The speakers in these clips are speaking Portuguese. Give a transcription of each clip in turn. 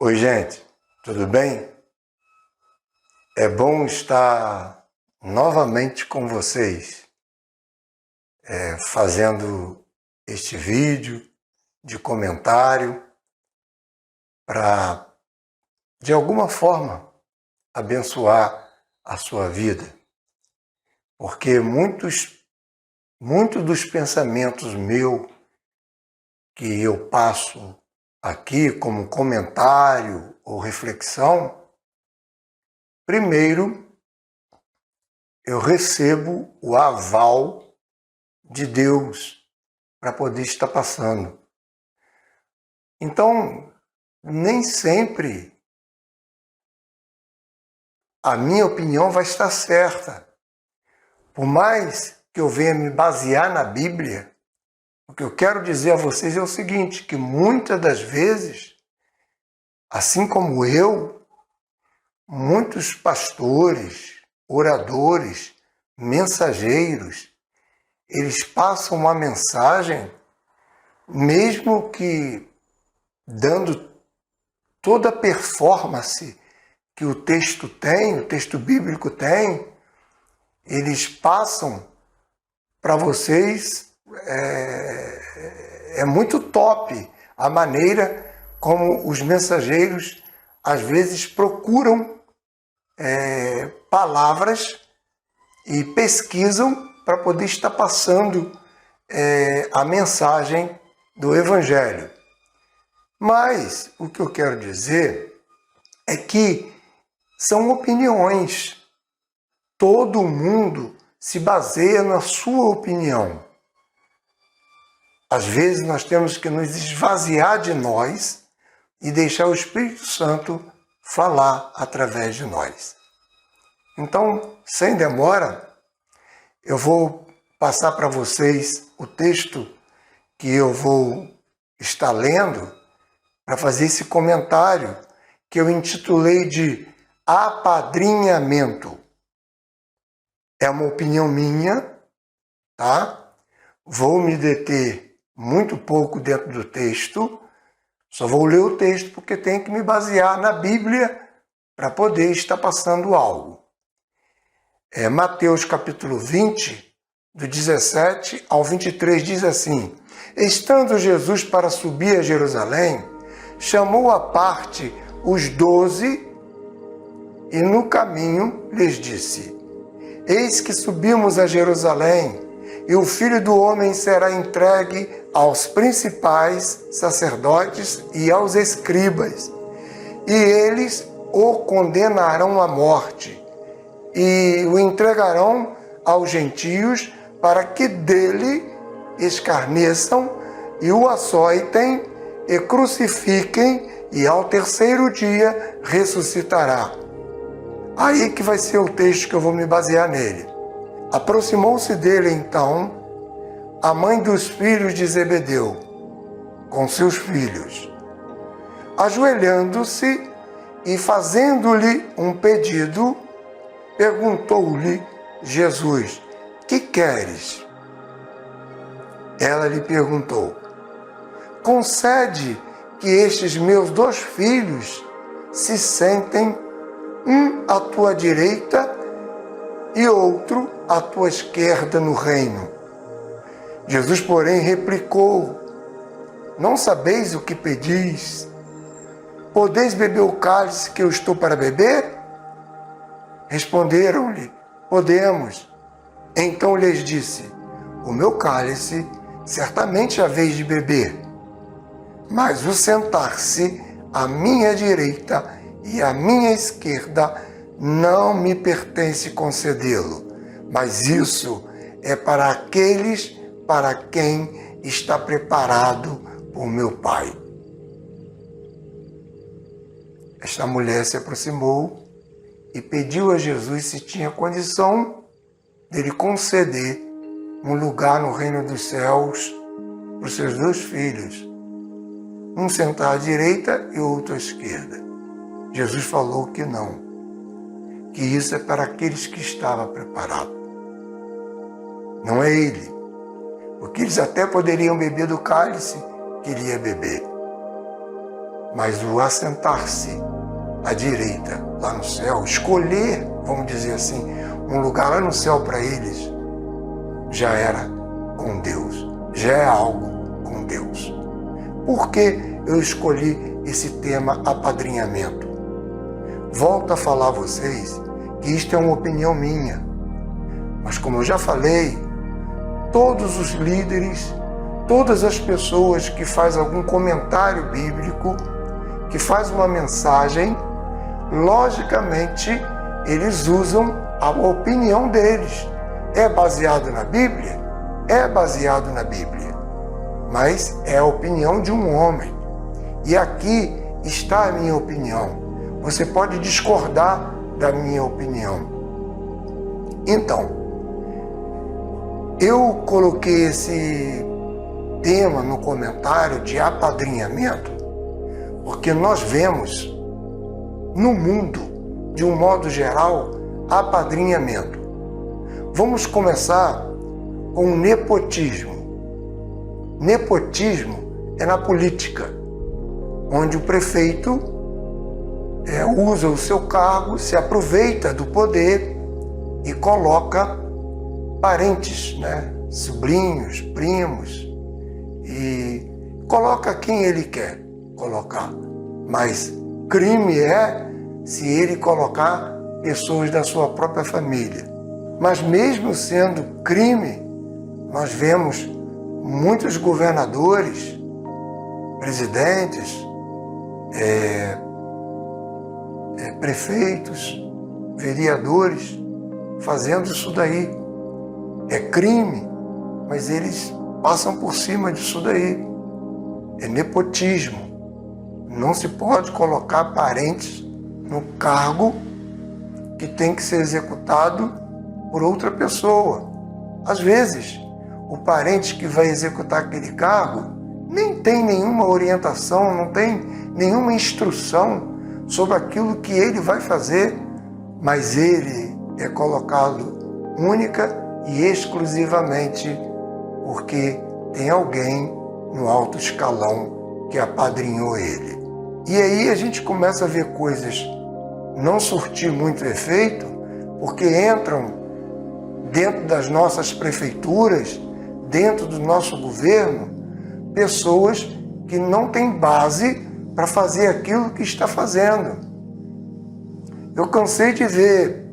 Oi, gente, tudo bem? É bom estar novamente com vocês, fazendo este vídeo de comentário para, de alguma forma, abençoar a sua vida. Porque muitos dos pensamentos meus que eu passo aqui como comentário ou reflexão, primeiro, eu recebo o aval de Deus para poder estar passando. Então, nem sempre a minha opinião vai estar certa. Por mais que eu venha me basear na Bíblia, o que eu quero dizer a vocês é o seguinte, que muitas das vezes, assim como eu, muitos pastores, oradores, mensageiros, eles passam uma mensagem, mesmo que dando toda a performance que o texto tem, o texto bíblico tem, eles passam para vocês, é muito top a maneira como os mensageiros às vezes procuram palavras e pesquisam para poder estar passando a mensagem do Evangelho. Mas o que eu quero dizer é que são opiniões. Todo mundo se baseia na sua opinião. Às vezes nós temos que nos esvaziar de nós e deixar o Espírito Santo falar através de nós. Então, sem demora, eu vou passar para vocês o texto que eu vou estar lendo para fazer esse comentário que eu intitulei de apadrinhamento. É uma opinião minha, tá? Vou me deter muito pouco dentro do texto, só vou ler o texto porque tenho que me basear na Bíblia para poder estar passando algo. Mateus capítulo 20, do 17 ao 23, diz assim: Estando Jesus para subir a Jerusalém, chamou à parte os 12 e no caminho lhes disse: Eis que subimos a Jerusalém, e o Filho do Homem será entregue aos principais sacerdotes e aos escribas, e eles o condenarão à morte, e o entregarão aos gentios para que dele escarneçam e o açoitem e crucifiquem, e ao terceiro dia ressuscitará. Aí que vai ser o texto que eu vou me basear nele. Aproximou-se dele, então, a mãe dos filhos de Zebedeu, com seus filhos. Ajoelhando-se e fazendo-lhe um pedido, perguntou-lhe Jesus: Que queres? Ela lhe perguntou: Concede que estes meus 2 filhos se sentem um à tua direita e outro à tua esquerda no reino. Jesus, porém, replicou: Não sabeis o que pedis? Podeis beber o cálice que eu estou para beber? Responderam-lhe: Podemos. Então lhes disse: O meu cálice certamente haveis de beber, mas o sentar-se à minha direita e à minha esquerda não me pertence concedê-lo, mas isso é para aqueles para quem está preparado por meu Pai. Esta mulher se aproximou e pediu a Jesus se tinha condição dele conceder um lugar no reino dos céus para os seus 2 filhos, um sentar à direita e outro à esquerda. Jesus falou que não, que isso é para aqueles que estavam preparados. Não é ele, porque eles até poderiam beber do cálice que ele ia beber. mas o assentar-se à direita lá no céu, escolher, vamos dizer assim, um lugar lá no céu para eles, já era com Deus, já é algo com Deus. Por que eu escolhi esse tema apadrinhamento? Volto a falar a vocês que isto é uma opinião minha, mas como eu já falei, todos os líderes, todas as pessoas que fazem algum comentário bíblico, que faz uma mensagem, logicamente eles usam a opinião deles. É baseado na Bíblia? É baseado na Bíblia, mas é a opinião de um homem. E aqui está a minha opinião. Você pode discordar da minha opinião. Então, eu coloquei esse tema no comentário de apadrinhamento, porque nós vemos no mundo, de um modo geral, apadrinhamento. Vamos começar com o nepotismo. Nepotismo é na política, onde o prefeito usa o seu cargo, se aproveita do poder e coloca parentes, sobrinhos, primos, e coloca quem ele quer colocar. Mas crime é se ele colocar pessoas da sua própria família. Mas mesmo sendo crime, nós vemos muitos governadores, presidentes, prefeitos, vereadores, fazendo isso daí. É crime, mas eles passam por cima disso daí. É nepotismo. Não se pode colocar parentes no cargo que tem que ser executado por outra pessoa. Às vezes, o parente que vai executar aquele cargo nem tem nenhuma orientação, não tem nenhuma instrução sobre aquilo que ele vai fazer, mas ele é colocado única e exclusivamente porque tem alguém no alto escalão que apadrinhou ele. E aí a gente começa a ver coisas não surtir muito efeito, porque entram dentro das nossas prefeituras, dentro do nosso governo, pessoas que não têm base para fazer aquilo que está fazendo. Eu cansei de ver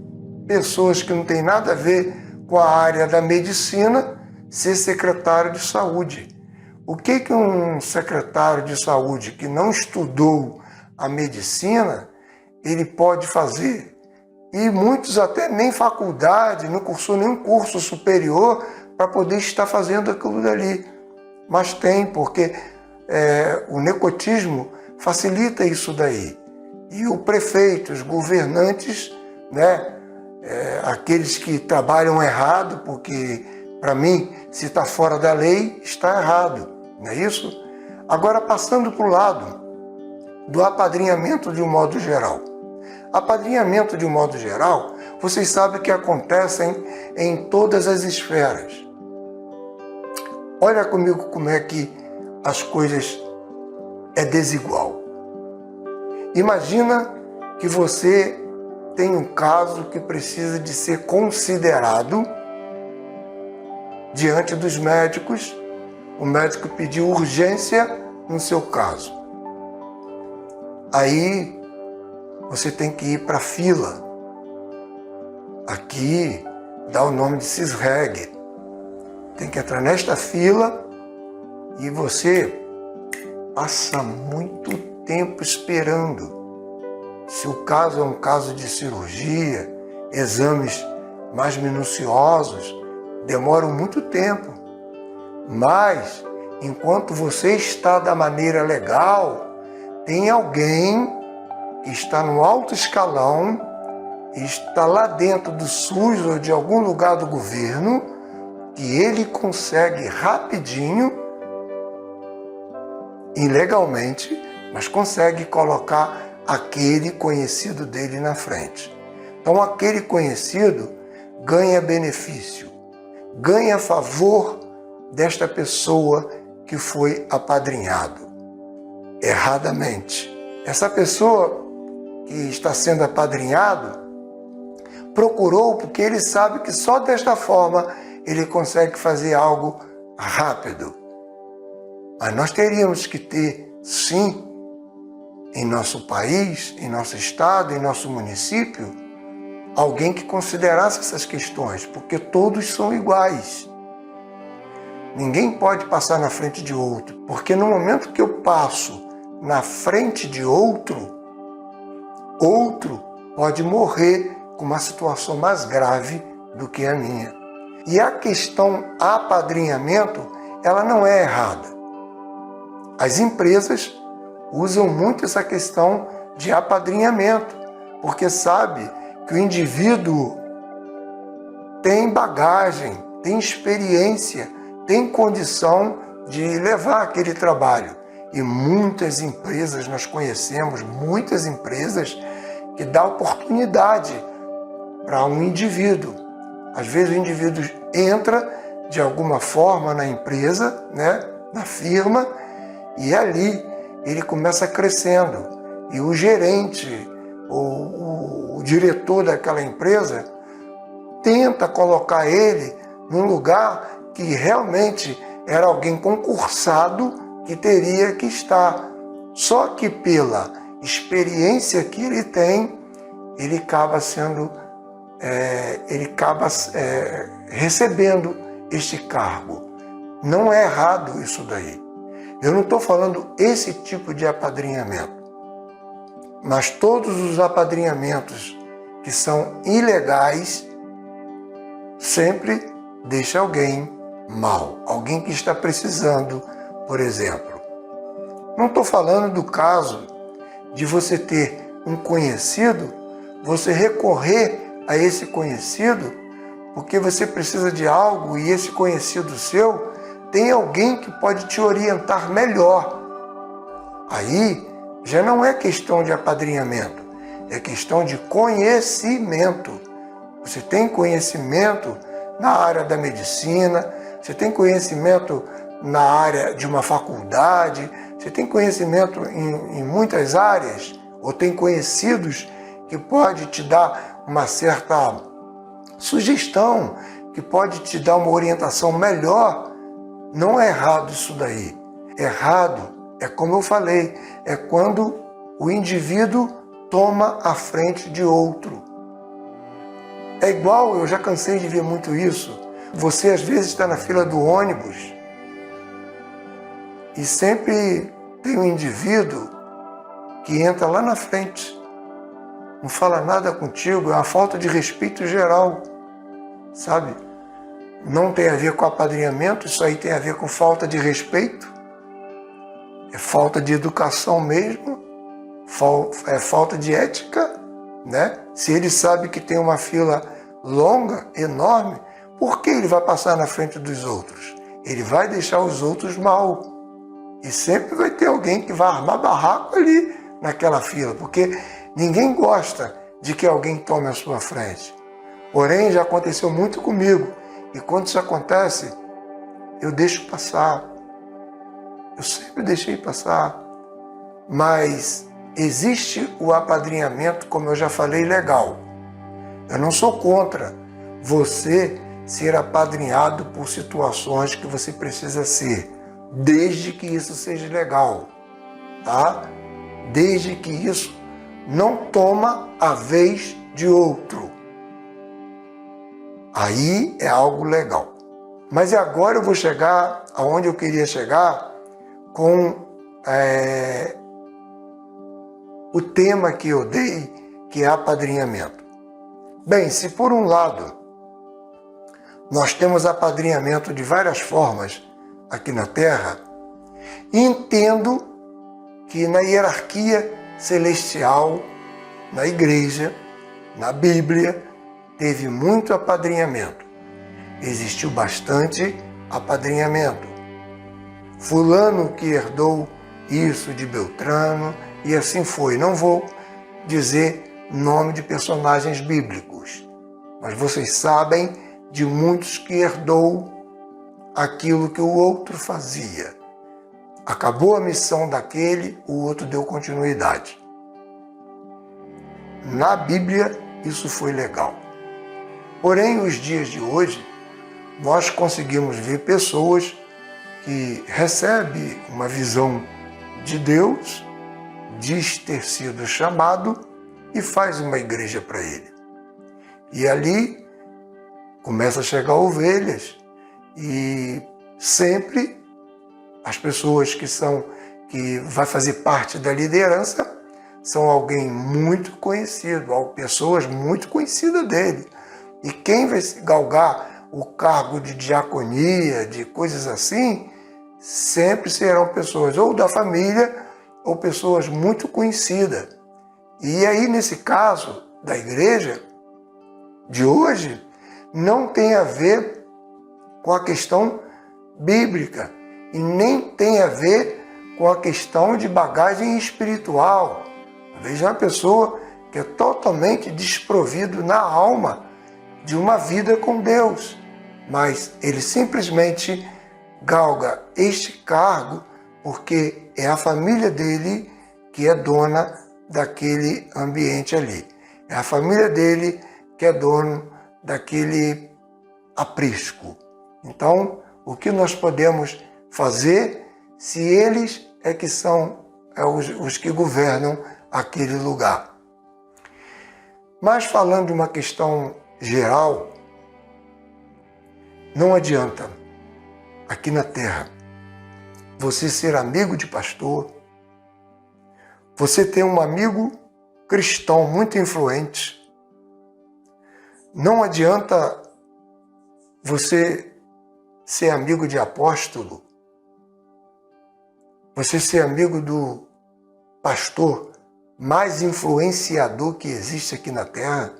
pessoas que não têm nada a ver com a área da medicina ser secretário de saúde. O que um secretário de saúde que não estudou a medicina, ele pode fazer? E muitos até nem faculdade, não cursou nenhum curso superior para poder estar fazendo aquilo dali. Mas tem, porque o nepotismo facilita isso daí. E o prefeito, os governantes, aqueles que trabalham errado, porque, para mim, se está fora da lei, está errado, não é isso? Agora, passando para o lado do apadrinhamento de um modo geral. Apadrinhamento de um modo geral, vocês sabem que acontecem em todas as esferas. Olha comigo como é que as coisas é desigual. Imagina que você tem um caso que precisa de ser considerado diante dos médicos. O médico pediu urgência no seu caso. Aí você tem que ir para a fila. Aqui dá o nome de CISREG. Tem que entrar nesta fila e você passa muito tempo esperando. Se o caso é um caso de cirurgia, exames mais minuciosos, demoram muito tempo. Mas, enquanto você está da maneira legal, tem alguém que está no alto escalão, está lá dentro do SUS ou de algum lugar do governo, que ele consegue rapidinho, ilegalmente, mas consegue colocar aquele conhecido dele na frente. Então aquele conhecido ganha benefício, ganha favor desta pessoa que foi apadrinhado. erradamente. Essa pessoa que está sendo apadrinhado procurou porque ele sabe que só desta forma ele consegue fazer algo rápido. Mas nós teríamos que ter, sim, em nosso país, em nosso estado, em nosso município, alguém que considerasse essas questões, porque todos são iguais. Ninguém pode passar na frente de outro, porque no momento que eu passo na frente de outro, outro pode morrer com uma situação mais grave do que a minha. E a questão apadrinhamento, ela não é errada. As empresas usam muito essa questão de apadrinhamento, porque sabe que o indivíduo tem bagagem, tem experiência, tem condição de levar aquele trabalho. E muitas empresas, nós conhecemos muitas empresas que dão oportunidade para um indivíduo. Às vezes o indivíduo entra de alguma forma na empresa, né, na firma, e ali ele começa crescendo. E o gerente, o diretor daquela empresa, tenta colocar ele num lugar que realmente era alguém concursado que teria que estar. Só que pela experiência que ele tem, ele acaba recebendo este cargo. Não é errado isso daí. Eu não estou falando esse tipo de apadrinhamento, mas todos os apadrinhamentos que são ilegais sempre deixa alguém mal, alguém que está precisando, por exemplo. Não estou falando do caso de você ter um conhecido, você recorrer a esse conhecido porque você precisa de algo e esse conhecido seu tem alguém que pode te orientar melhor. Aí já não é questão de apadrinhamento, é questão de conhecimento. Você tem conhecimento na área da medicina, você tem conhecimento na área de uma faculdade, você tem conhecimento em muitas áreas, ou tem conhecidos que pode te dar uma certa sugestão, que pode te dar uma orientação melhor. Não é errado isso daí. Errado é, como eu falei, é quando o indivíduo toma a frente de outro. É igual, eu já cansei de ver muito isso. Você às vezes está na fila do ônibus e sempre tem um indivíduo que entra lá na frente. Não fala nada contigo, é uma falta de respeito geral, sabe? Não tem a ver com apadrinhamento, isso aí tem a ver com falta de respeito, é falta de educação mesmo, é falta de ética, né? Se ele sabe que tem uma fila longa, enorme, por que ele vai passar na frente dos outros? Ele vai deixar os outros mal. E sempre vai ter alguém que vai armar barraco ali naquela fila, porque ninguém gosta de que alguém tome a sua frente. Porém, já aconteceu muito comigo. E quando isso acontece, eu deixo passar. Eu sempre deixei passar. Mas existe o apadrinhamento, como eu já falei, legal. Eu não sou contra você ser apadrinhado por situações que você precisa ser, desde que isso seja legal, tá? Desde que isso não toma a vez de outro. Aí é algo legal. Mas agora eu vou chegar aonde eu queria chegar com o tema que eu dei, que é apadrinhamento. Bem, se por um lado nós temos apadrinhamento de várias formas aqui na Terra, entendo que na hierarquia celestial, na igreja, na Bíblia, teve muito apadrinhamento. Existiu bastante apadrinhamento. Fulano que herdou isso de Beltrano, e assim foi. Não vou dizer nome de personagens bíblicos, mas vocês sabem de muitos que herdou aquilo que o outro fazia. acabou a missão daquele, o outro deu continuidade. Na Bíblia, isso foi legal. Porém, os dias de hoje, nós conseguimos ver pessoas que recebem uma visão de Deus, diz ter sido chamado e faz uma igreja para ele. E ali começa a chegar ovelhas e sempre as pessoas que vai fazer parte da liderança são alguém muito conhecido, pessoas muito conhecidas dele. E quem vai se galgar o cargo de diaconia, de coisas assim, sempre serão pessoas ou da família ou pessoas muito conhecidas. E aí, nesse caso da igreja de hoje, não tem a ver com a questão bíblica e nem tem a ver com a questão de bagagem espiritual. Veja uma pessoa que é totalmente desprovido na alma de uma vida com Deus, mas ele simplesmente galga este cargo porque é a família dele que é dona daquele ambiente ali. É a família dele que é dono daquele aprisco. Então, o que nós podemos fazer se eles é que são os que governam aquele lugar? Mas falando de uma questão geral, não adianta aqui na terra você ser amigo de pastor, você ter um amigo cristão muito influente, não adianta você ser amigo de apóstolo, você ser amigo do pastor mais influenciador que existe aqui na terra.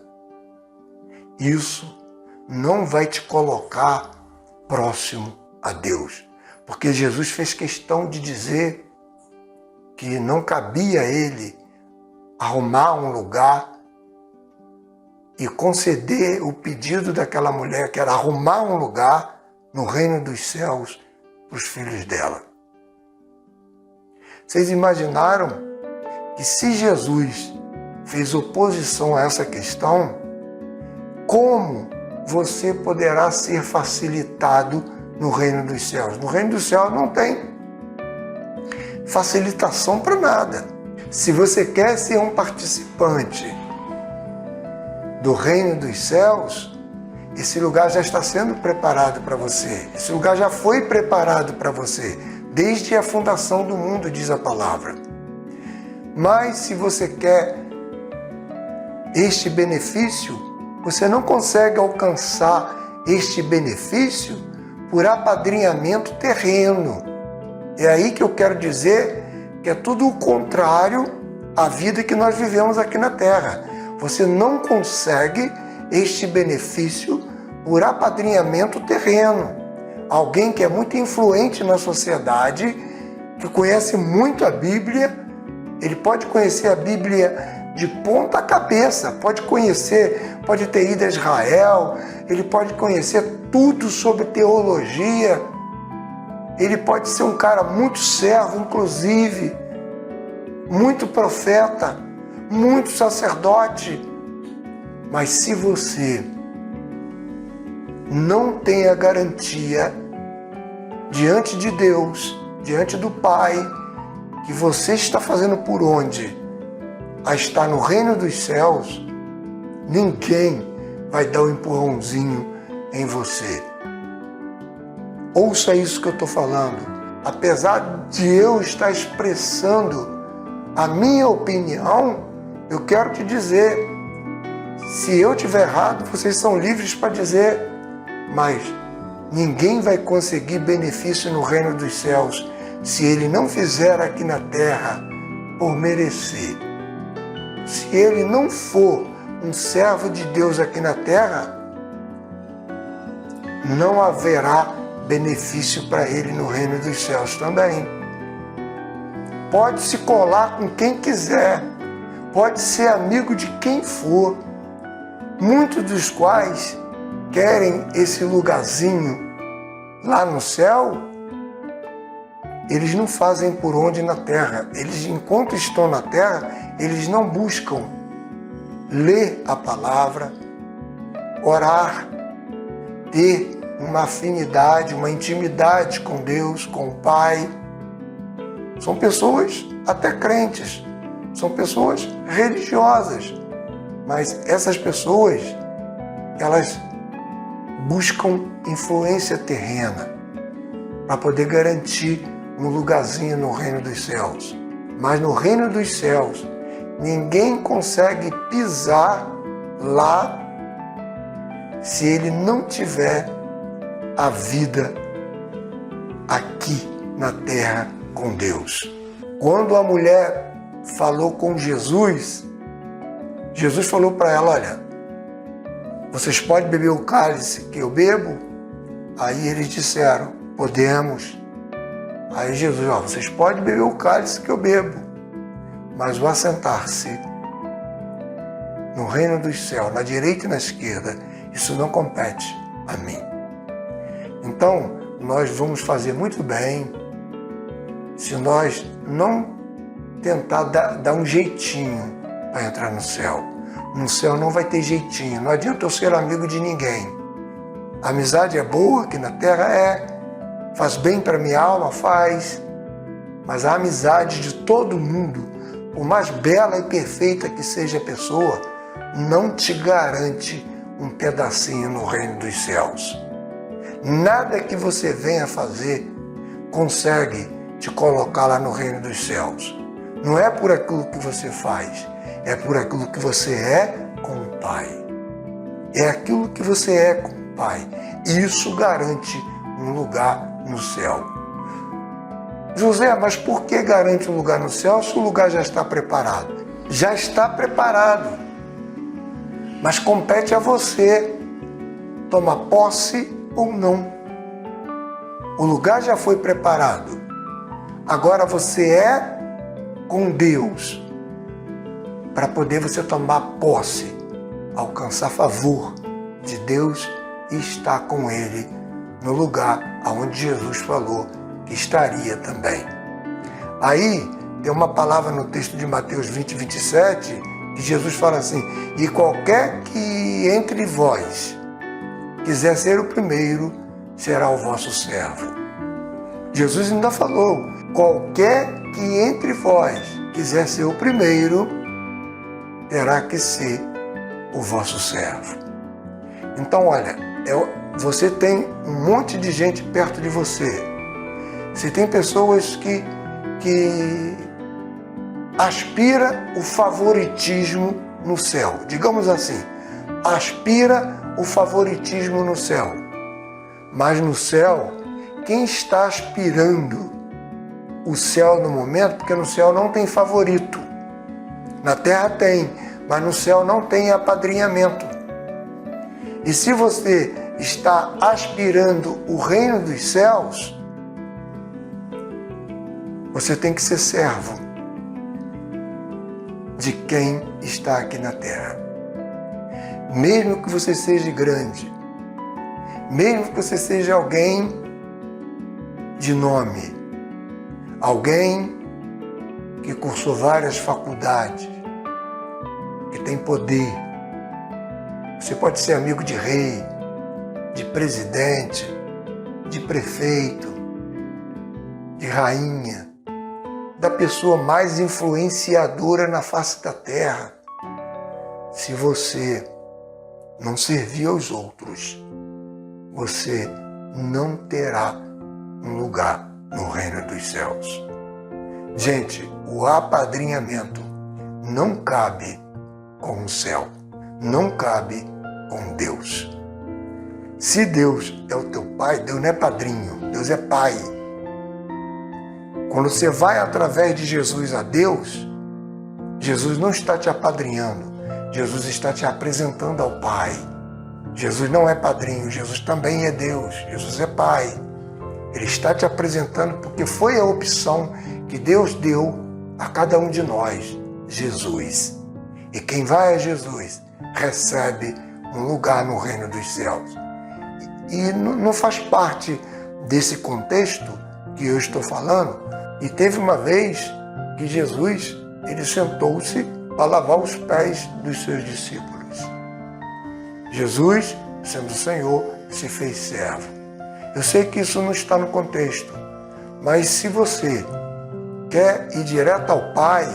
Isso não vai te colocar próximo a Deus, porque Jesus fez questão de dizer que não cabia a ele arrumar um lugar e conceder o pedido daquela mulher, que era arrumar um lugar no reino dos céus para os filhos dela. Vocês imaginaram que se Jesus fez oposição a essa questão, como você poderá ser facilitado no reino dos céus? No reino dos céus não tem facilitação para nada. Se você quer ser um participante do reino dos céus, esse lugar já está sendo preparado para você. Esse lugar já foi preparado para você, desde a fundação do mundo, diz a palavra. Mas se você quer este benefício, você não consegue alcançar este benefício por apadrinhamento terreno. É aí que eu quero dizer que é tudo o contrário à vida que nós vivemos aqui na Terra. Você não consegue este benefício por apadrinhamento terreno. Alguém que é muito influente na sociedade, que conhece muito a Bíblia, ele pode conhecer a Bíblia de ponta cabeça, pode ter ido a Israel, ele pode conhecer tudo sobre teologia, ele pode ser um cara muito servo, inclusive, muito profeta, muito sacerdote, mas se você não tem a garantia diante de Deus, diante do Pai, que você está fazendo por onde? A estar no reino dos céus, ninguém vai dar um empurrãozinho em você. Ouça isso que eu estou falando. Apesar de eu estar expressando a minha opinião, eu quero te dizer, se eu estiver errado, vocês são livres para dizer, mas ninguém vai conseguir benefício no reino dos céus se ele não fizer aqui na terra por merecer. Se ele não for um servo de Deus aqui na terra, não haverá benefício para ele no reino dos céus também. Pode se colar com quem quiser, pode ser amigo de quem for, muitos dos quais querem esse lugarzinho lá no céu eles não fazem por onde na terra. Eles, enquanto estão na terra, eles não buscam ler a palavra, orar, ter uma afinidade, uma intimidade com Deus, com o Pai. São pessoas até crentes, são pessoas religiosas, mas essas pessoas, elas buscam influência terrena para poder garantir um lugarzinho no reino dos céus. Mas no reino dos céus, ninguém consegue pisar lá se ele não tiver a vida aqui na terra com Deus. Quando a mulher falou com Jesus, Jesus falou para ela, olha, vocês podem beber o cálice que eu bebo? Aí eles disseram, podemos. Aí Jesus, vocês podem beber o cálice que eu bebo, mas o assentar-se no reino dos céus, na direita e na esquerda, isso não compete a mim. Então, nós vamos fazer muito bem se nós não tentar dar um jeitinho para entrar no céu. No céu não vai ter jeitinho, não adianta eu ser amigo de ninguém. A amizade é boa aqui na terra, faz bem para minha alma, faz, mas a amizade de todo mundo, por mais bela e perfeita que seja a pessoa, não te garante um pedacinho no reino dos céus. Nada que você venha fazer consegue te colocar lá no reino dos céus. Não é por aquilo que você faz, é por aquilo que você é com o Pai. É aquilo que você é com o Pai. Isso garante um lugar no céu. José, mas por que garante um lugar no céu se o lugar já está preparado? Já está preparado. Mas compete a você tomar posse ou não. O lugar já foi preparado. Agora você é com Deus para poder você tomar posse, alcançar favor de Deus e estar com Ele no lugar aonde Jesus falou que estaria também. Aí tem uma palavra no texto de Mateus 20, 27, que Jesus fala assim, e qualquer que entre vós quiser ser o primeiro, será o vosso servo. Jesus ainda falou, qualquer que entre vós quiser ser o primeiro, terá que ser o vosso servo. Então, olha, você tem um monte de gente perto de você. Você tem pessoas que aspira o favoritismo no céu. Digamos assim, aspira o favoritismo no céu. Mas no céu, quem está aspirando o céu no momento, porque no céu não tem favorito. Na terra tem, mas no céu não tem apadrinhamento. E se você está aspirando o reino dos céus, você tem que ser servo de quem está aqui na terra. Mesmo que você seja grande, mesmo que você seja alguém de nome, alguém que cursou várias faculdades, que tem poder. Você pode ser amigo de rei, de presidente, de prefeito, de rainha, da pessoa mais influenciadora na face da terra. Se você não servir aos outros, você não terá um lugar no reino dos céus. Gente, o apadrinhamento não cabe com o céu, não cabe com Deus. Se Deus é o teu pai, Deus não é padrinho, Deus é pai. Quando você vai através de Jesus a Deus, Jesus não está te apadrinhando, Jesus está te apresentando ao Pai. Jesus não é padrinho, Jesus também é Deus, Jesus é Pai. Ele está te apresentando porque foi a opção que Deus deu a cada um de nós, Jesus. E quem vai a Jesus recebe um lugar no reino dos céus. E não faz parte desse contexto que eu estou falando. E teve uma vez que Jesus, ele sentou-se para lavar os pés dos seus discípulos. Jesus, sendo o Senhor, se fez servo. Eu sei que isso não está no contexto, mas se você quer ir direto ao Pai,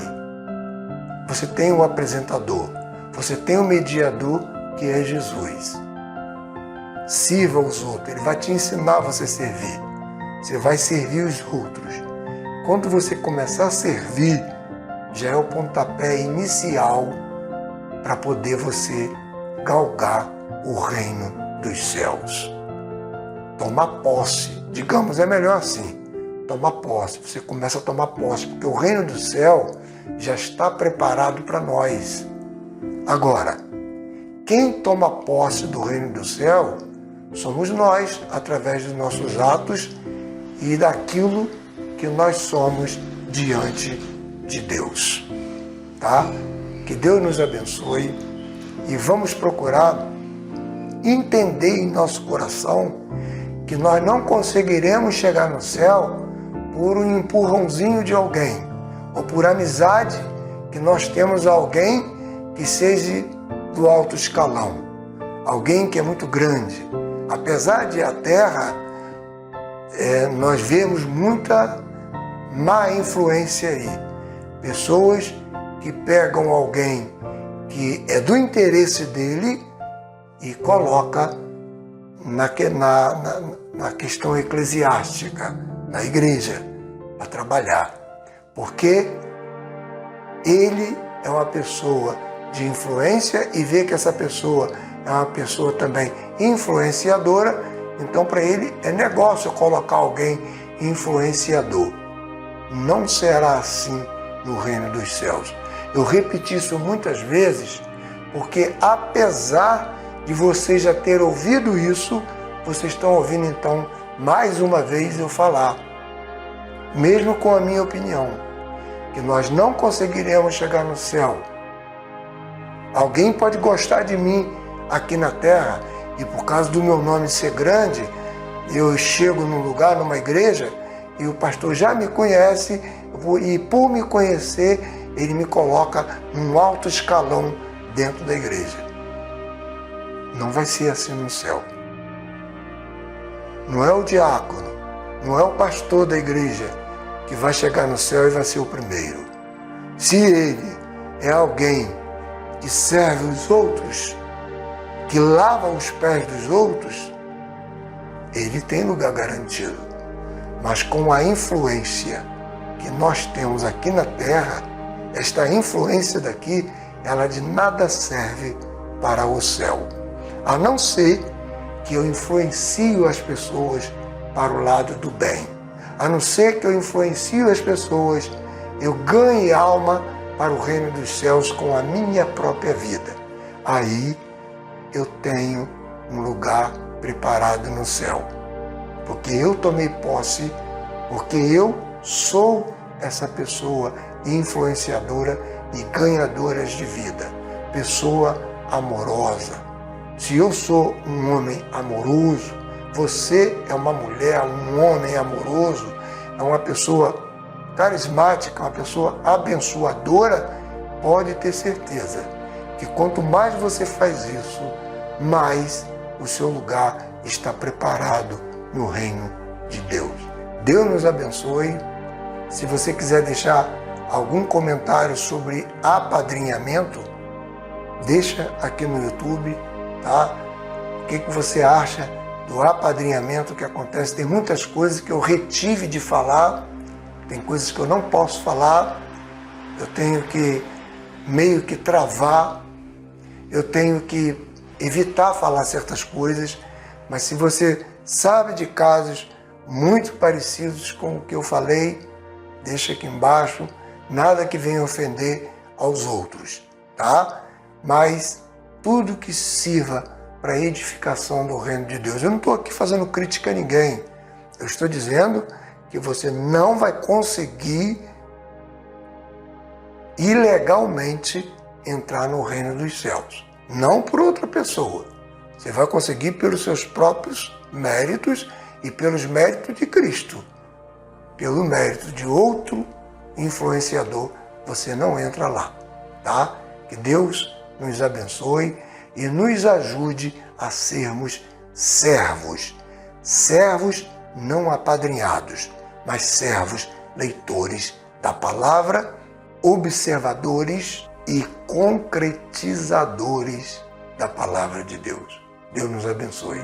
você tem um apresentador, você tem um mediador que é Jesus. Sirva os outros, ele vai te ensinar a você servir. Você vai servir os outros. Quando você começar a servir, já é o pontapé inicial para poder você galgar o reino dos céus. Tomar posse, digamos, é melhor assim. Tomar posse, você começa a tomar posse, porque o reino do céu já está preparado para nós. Agora, quem toma posse do reino do céu somos nós, através dos nossos atos e daquilo que nós somos diante de Deus. Tá? Que Deus nos abençoe e vamos procurar entender em nosso coração que nós não conseguiremos chegar no céu por um empurrãozinho de alguém ou por amizade que nós temos a alguém que seja do alto escalão, alguém que é muito grande. Apesar de a terra, nós vemos muita má influência aí. Pessoas que pegam alguém que é do interesse dele e coloca na questão eclesiástica, na igreja, para trabalhar. Porque ele é uma pessoa de influência e vê que essa pessoa é uma pessoa também influenciadora, então para ele é negócio colocar alguém influenciador. Não será assim no reino dos céus. Eu repeti isso muitas vezes, porque apesar de vocês já ter ouvido isso, vocês estão ouvindo então mais uma vez eu falar, mesmo com a minha opinião, que nós não conseguiremos chegar no céu. Alguém pode gostar de mim aqui na terra e por causa do meu nome ser grande, eu chego num lugar, numa igreja, e o pastor já me conhece e por me conhecer, ele me coloca num alto escalão dentro da igreja. Não vai ser assim no céu. Não é o diácono, não é o pastor da igreja que vai chegar no céu e vai ser o primeiro. Se ele é alguém que serve os outros, que lava os pés dos outros, ele tem lugar garantido. Mas com a influência que nós temos aqui na terra, esta influência daqui, ela de nada serve para o céu. A não ser que eu influencie as pessoas para o lado do bem. A não ser que eu influencie as pessoas, eu ganhe alma para o reino dos céus com a minha própria vida. Aí eu tenho um lugar preparado no céu. Porque eu tomei posse, porque eu sou essa pessoa influenciadora e ganhadora de vida. Pessoa amorosa. Se eu sou um homem amoroso, você é uma mulher, um homem amoroso, é uma pessoa carismática, uma pessoa abençoadora, pode ter certeza que quanto mais você faz isso, mais o seu lugar está preparado no reino de Deus. Deus nos abençoe. Se você quiser deixar algum comentário sobre apadrinhamento, deixa aqui no YouTube, tá? O que você acha do apadrinhamento que acontece? Tem muitas coisas que eu retive de falar, tem coisas que eu não posso falar, eu tenho que meio que travar, eu tenho que evitar falar certas coisas, mas se você sabe de casos muito parecidos com o que eu falei, deixa aqui embaixo, nada que venha ofender aos outros, tá? Mas tudo que sirva para a edificação do reino de Deus. Eu não estou aqui fazendo crítica a ninguém, eu estou dizendo que você não vai conseguir ilegalmente entrar no reino dos céus. Não por outra pessoa. Você vai conseguir pelos seus próprios méritos e pelos méritos de Cristo. pelo mérito de outro influenciador, você não entra lá, tá? Que Deus nos abençoe e nos ajude a sermos servos. Servos não apadrinhados, mas servos leitores da palavra, observadores e concretizadores da palavra de Deus. Deus nos abençoe.